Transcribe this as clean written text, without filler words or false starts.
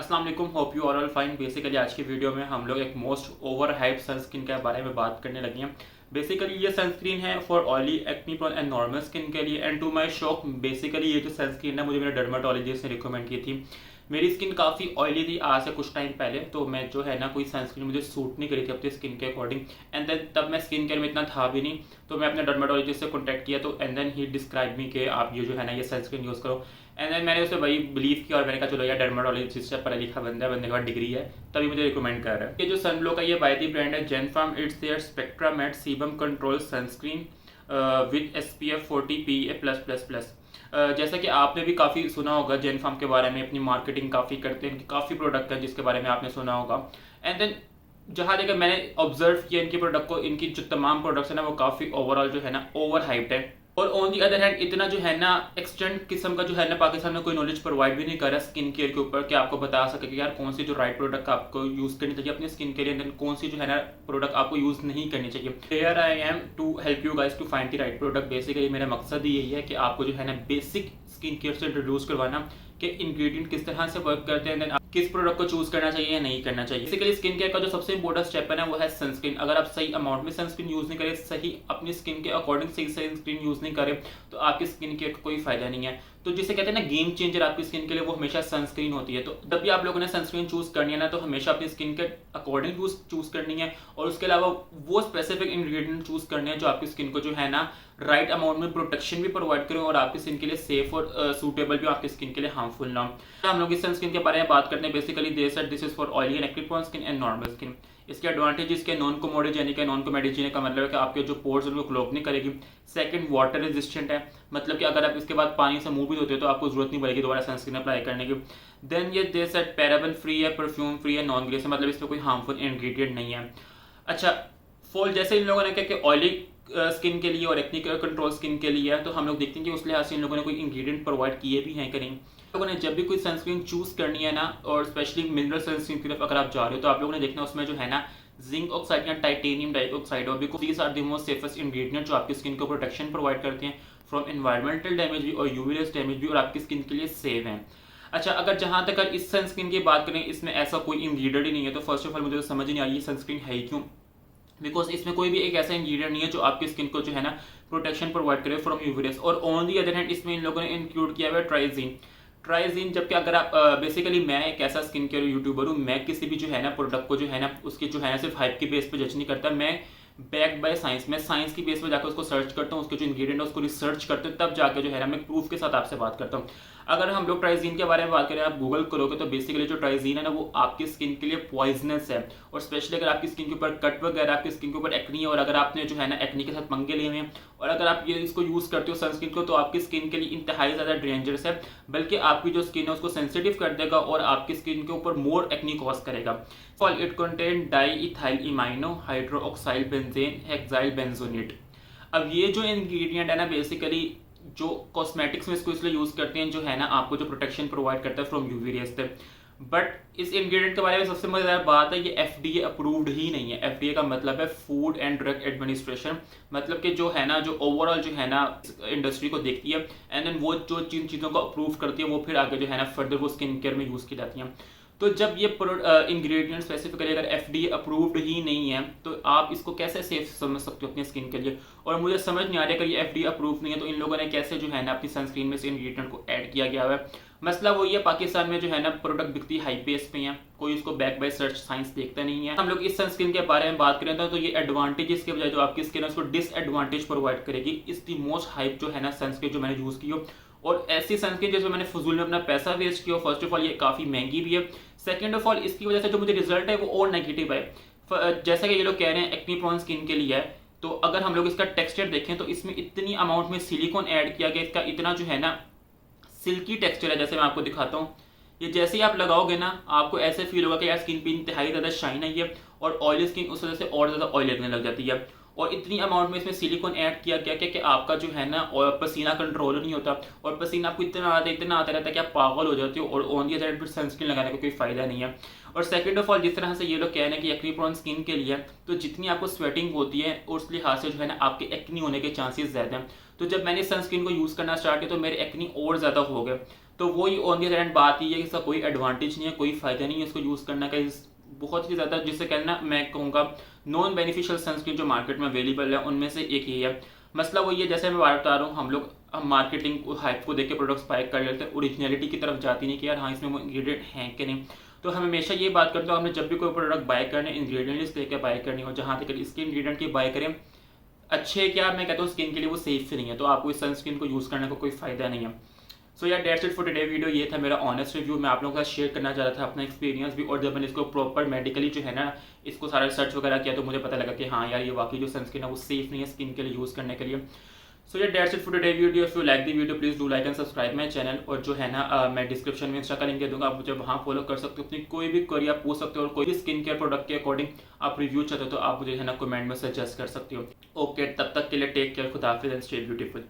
अस्सलाम वालेकुम, hope you all fine. Basically आज की वीडियो में हम लोग एक मोस्ट ओवर हाइप सनस्क्रीन के बारे में बात करने लगे हैं। बेसिकली ये सनस्क्रीन है for oily, acne prone and normal skin के लिए। And to my shock basically ये जो सनस्क्रीन है मुझे मेरे डर्माटोलॉजिस्ट ने रिकमेंड की थी। मेरी स्किन काफ़ी ऑयली थी आज से कुछ टाइम पहले, तो मैं जो है ना कोई सनस्क्रीन मुझे सूट नहीं करी थी अपनी स्किन के अकॉर्डिंग। एंड देन तब मैं स्किन केयर में इतना था भी नहीं, तो मैं अपने डर्माटोलॉजिस्ट से कॉन्टैक्ट किया, तो एंड देन ही डिस्क्राइब मी कि आप ये जो है ना ये सनस्क्रीन यूज़ करो। एंड देन मैंने उसे वही बिलीव किया और मैंने कहा चलो यार डर्माटोलॉजिस्ट से पढ़ा लिखा बंदा है, बंदे के बाद डिग्री है, तभी मुझे रिकमेंड कर रहा है। ये जो सनब्लो का ये बाय दी ब्रांड है जेनफार्म, it's their Spectra matte sebum control sunscreen with SPF 40 PA+++। जैसा कि आपने भी काफ़ी सुना होगा जेनफार्म के बारे में, अपनी मार्केटिंग काफ़ी करते हैं, इनकी काफ़ी प्रोडक्ट हैं जिसके बारे में आपने सुना होगा। एंड देन जहाँ देखा मैंने ऑब्जर्व किया इनके प्रोडक्ट को, इनकी जो तमाम प्रोडक्ट्स है ना वो काफ़ी ओवरऑल जो है ना ओवर हाइप्ड है। और ऑन दी अदर हैंड इतना जो है ना एक्सटेंड किस्म का जो है ना पाकिस्तान में कोई नॉलेज प्रोवाइड भी नहीं कर रहा स्किन केयर के ऊपर कि आपको बता सके कि यार कौन सी जो राइट प्रोडक्ट आपको यूज़ करनी चाहिए अपनी स्किन के लिए, देन कौन सी जो है ना प्रोडक्ट आपको यूज़ नहीं करनी चाहिए। Here I am to help you guys to find the right product. Basically मेरा मकसद ही यही है कि आपको जो है ना बेसिक स्किन केयर से इंट्रोड्यूस करवाना कि इंग्रेडिएंट किस तरह से वर्क करते हैं, देन किस प्रोडक्ट को चूज करना चाहिए या नहीं करना चाहिए। बेसिकली स्किन केयर का जो सबसे इंपॉर्टेंट स्टेप है ना वो है सनस्क्रीन। अगर आप सही अमाउंट में सनस्क्रीन यूज नहीं करें, सही अपनी स्किन के अकॉर्डिंग सही सनस्क्रीन यूज नहीं करें, तो आपकी स्किन केयर का कोई फायदा नहीं है। तो जिसे कहते हैं ना गेम चेंजर आपकी स्किन के लिए, वो हमेशा सनस्क्रीन होती है। तो जब भी आप लोगों ने सनस्क्रीन चूज करनी है ना, तो हमेशा अपनी स्किन के अकॉर्डिंग चूज करनी है, और उसके अलावा वो स्पेसिफिक इंग्रेडिएंट चूज करने हैं जो आपकी स्किन को जो है ना राइट अमाउंट में प्रोटेक्शन भी प्रोवाइड करें और आपकी स्किन के लिए सेफ और सूटेबल भी, आपकी स्किन के लिए हार्मफुल ना हो। हम लोग इस सनस्क्रीन के बारे में बात करते हैं। Basically they said this is for oily and acne prone skin and normal skin. इसके एडवांटेजेस के नॉन कोमोडोजेनिक है। नॉन कोमोडोजेनिक का मतलब है कि आपके जो पोर्स उनको क्लॉग नहीं करेगी। सेकंड, वाटर रेजिस्टेंट है, मतलब कि अगर आप इसके बाद पानी से मुंह भी धोते हो तो आपको जरूरत नहीं पड़ेगी दोबारा सनस्क्रीन अप्लाई करने की। देन ये दे सेड पैराबन फ्री है, परफ्यूम फ्री है, नॉन ग्लेस है, मतलब इसमें कोई हार्मफुल इंग्रेडिएंट नहीं है। अच्छा, फॉल जैसे इन लोगों ने कहा कि ऑयली स्किन के लिए और एक्ने कंट्रोल स्किन के लिए है, तो हम लोग देखते हैं कि उस लिहाज से इन लोगों ने कोई इंग्रेडिएंट प्रोवाइड किए भी हैं कि नहीं। लोगों ने जब भी कोई सनस्क्रीन चूज करनी है ना, और स्पेशली मिनरल सनस्क्रीन की तरफ अगर आप जा रहे हो, तो आप लोगों ने देखना उसमें जो है ना जिंक ऑक्साइड या टाइटेनियम डाइऑक्साइड, और because these are the most safest ingredient जो आपकी स्किन को प्रोटेक्शन प्रोवाइड करते हैं फ्रॉम एनवायरमेंटल डैमेज भी और यूवी रेज डैमेज भी, और आपकी स्किन के लिए सेफ है। अच्छा, अगर जहां तक इस सनस्क्रीन की बात करें, इसमें ऐसा कोई इंग्रेडिएंट ही नहीं है, तो फर्स्ट ऑफ ऑल मुझे तो समझ नहीं आई ये सनस्क्रीन है क्यों, बिकॉज इसमें कोई भी एक ऐसा इंग्रेडिएंट नहीं है जो आपकी स्किन को जो है ना प्रोटेक्शन प्रोवाइड करे फ्रॉम यूवी रेज। और ऑन दी अदर हैंड इसमें इन लोगों ने इंक्लूड किया हुआ है ट्राइजीन। जबकि अगर आप बेसिकली मैं एक ऐसा स्किन केयर यूट्यूबर हूँ, मैं किसी भी जो है ना प्रोडक्ट को जो है ना उसकी जो है ना सिर्फ हाइप के बेस पे जज नहीं करता, मैं बैक्ड बाय साइंस, मैं साइंस की बेस पे जाकर उसको सर्च करता हूँ, उसके जो इंग्रेडिएंट है उसको रिसर्च करते हैं, तब जाकर जो है ना मैं प्रूफ के साथ आपसे बात करता हूँ। अगर हम लोग ट्राइजीन के बारे में बात करें, आप गूगल करोगे तो बेसिकली जो ट्राइजीन है ना वो आपकी स्किन के लिए पॉइजनस है, और स्पेशली अगर आपकी स्किन के ऊपर कट वगैरह, आपकी स्किन के ऊपर एक्नी है, और अगर आपने जो है ना एक्नी के साथ पंगे लिए हुए हैं, और अगर आप ये इसको यूज करते हो सनस्क्रीन को, तो आपकी स्किन के लिए इंतहाई ज्यादा डेंजरस है, बल्कि आपकी जो स्किन है उसको सेंसिटिव कर देगा और आपकी स्किन के ऊपर मोर एक्नी कॉज करेगा। It contain diethyl amino hydroxyl benzene hexyl benzoate. अब ये जो इंग्रेडिएंट है ना बेसिकली जो कॉस्मेटिक्स में इसको इसलिए यूज करते हैं जो है ना आपको जो प्रोटेक्शन प्रोवाइड करता है फ्रॉम यूवी रेज से। बट इस इंग्रेडिएंट के बारे में सबसे मजेदार बात है, ये FDA अप्रूव्ड ही नहीं है। FDA का मतलब है फूड एंड ड्रग एडमिनिस्ट्रेशन, मतलब कि जो है ना जो ओवरऑल जो है ना इंडस्ट्री को देखती है, एंड देन वो जो जिन चीज़ों को अप्रूव करती है वो फिर आगे जो है ना फर्दर वो स्किन केयर में यूज़ की जाती हैं। तो जब ये इंग्रेडिएंट स्पेसिफिकली अगर FDA अप्रूव्ड ही नहीं है, तो आप इसको कैसे सेफ समझ सकते हो अपनी स्किन के लिए। और मुझे समझ नहीं आ रहा, अगर ये FDA अप्रूव नहीं है तो इन लोगों ने कैसे जो है ना अपनी सनस्क्रीन में से इंग्रेडिएंट को ऐड किया गया है। मसला वही है, पाकिस्तान में जो है ना प्रोडक्ट बिकती हाई पेस पे है, कोई उसको बैक बाय सर्च साइंस देखता नहीं है। हम लोग इस सनस्क्रीन के बारे में बात करें तो ये एडवांटेजेस के बजाय जो आपकी स्किन है उसको डिसएडवांटेज प्रोवाइड करेगी। इस दी मोस्ट हाइप जो है ना सनस्क्रीन जो मैंने यूज की हो, और ऐसी सनस्क्रीन जिसमें मैंने फजूल में अपना पैसा वेस्ट किया। फर्स्ट ऑफ ऑल ये काफ़ी महंगी भी है, सेकंड ऑफ ऑल इसकी वजह से जो मुझे रिजल्ट है वो और नेगेटिव है। जैसा कि ये लोग कह रहे हैं एक्नी प्रोन स्किन के लिए है, तो अगर हम लोग इसका टेक्सचर देखें तो इसमें इतनी अमाउंट में सिलिकॉन ऐड किया गया, इसका इतना जो है ना सिल्की टेक्सचर है। जैसे मैं आपको दिखाता हूँ, ये जैसे ही आप लगाओगे ना आपको ऐसे फील होगा कि यार स्किन पे इंतहाई ज़्यादा शाइन आई है, और ऑयली स्किन उस वजह से और ज़्यादा ऑयल लगने लग जाती है। और इतनी अमाउंट में इसमें सिलिकॉन ऐड किया गया कि आपका जो है ना पसीना कंट्रोल नहीं होता, और पसीना आपको इतना आता रहता है कि आप पागल हो जाते हो, और ऑन दी अदर हैंड फिर सनस्क्रीन लगाने का कोई फायदा नहीं है। और सेकंड ऑफ ऑल, जिस तरह से ये लोग कह रहे हैं कि एक्नी प्रोन स्किन के लिए, तो जितनी आपको स्वेटिंग होती है उस लिहाज से जो है ना आपके एक्नी होने के चांसेस ज़्यादा हैं। तो जब मैंने सनस्क्रीन को यूज़ करना स्टार्ट किया तो मेरे एक्नी और ज़्यादा हो गए। तो वही ऑन दी अदर हैंड बात ये है कि इसका कोई एडवांटेज नहीं है, कोई फ़ायदा नहीं है इसको यूज़ करने का। बहुत ही ज़्यादा जिससे कहना मैं कहूँगा नॉन बेनिफिशियल सनस्क्रीन जो मार्केट में अवेलेबल है उनमें से एक ही है। मसला वही है, जैसे मैं बात बता रहा हूँ, हम मार्केटिंग हाइप को देख के प्रोडक्ट्स बाय कर लेते हैं, ओरिजिनलिटी की तरफ जाती नहीं कि यार हाँ इसमें वो इंग्रेडिएंट हैं कि नहीं। तो हम हमेशा ये बात करते हैं, हमने जब भी कोई प्रोडक्ट बाय करने इंग्रेडिएंट लिस्ट लेकर बाय करनी हो, जहाँ तक इसके इंग्रेडिएंट की बाय करें अच्छे, क्या मैं कहता हूँ स्किन के लिए वो सेफ नहीं है, तो आपको इस सनस्क्रीन को यूज़ करने का कोई फ़ायदा नहीं है। सो यार that's it for today video. ये था मेरा ऑनेस्ट रिव्यू, मैं आप लोगों के साथ शेयर करना चाह रहा था अपना एक्सपीरियंस भी, और जब मैंने इसको प्रॉपर मेडिकली जो है ना इसको सारा सर्च वगैरह किया तो मुझे पता लगा कि हाँ यार ये वाकई जो सनस्क्रीन है वो सेफ नहीं है स्किन के लिए यूज़ करने के लिए। सो यार that's it for today video. If you like the video please do like and subscribe my channel, और जो है ना मैं डिस्क्रिप्शन में इंस्टा का लिंक दे दूंगा, आप मुझे वहाँ फॉलो कर सकते हो, अपनी कोई भी क्वेरी आप पूछ सकते हो, और कोई भी स्किन केयर प्रोडक्ट के अकॉर्डिंग आप रिव्यू चाहते हो तो आप मुझे है ना कमेंट में सजेस्ट कर सकते हो। ओके, तब तक के लिए टेक केयर, खुदा हाफिज़ एंड स्टे ब्यूटीफुल।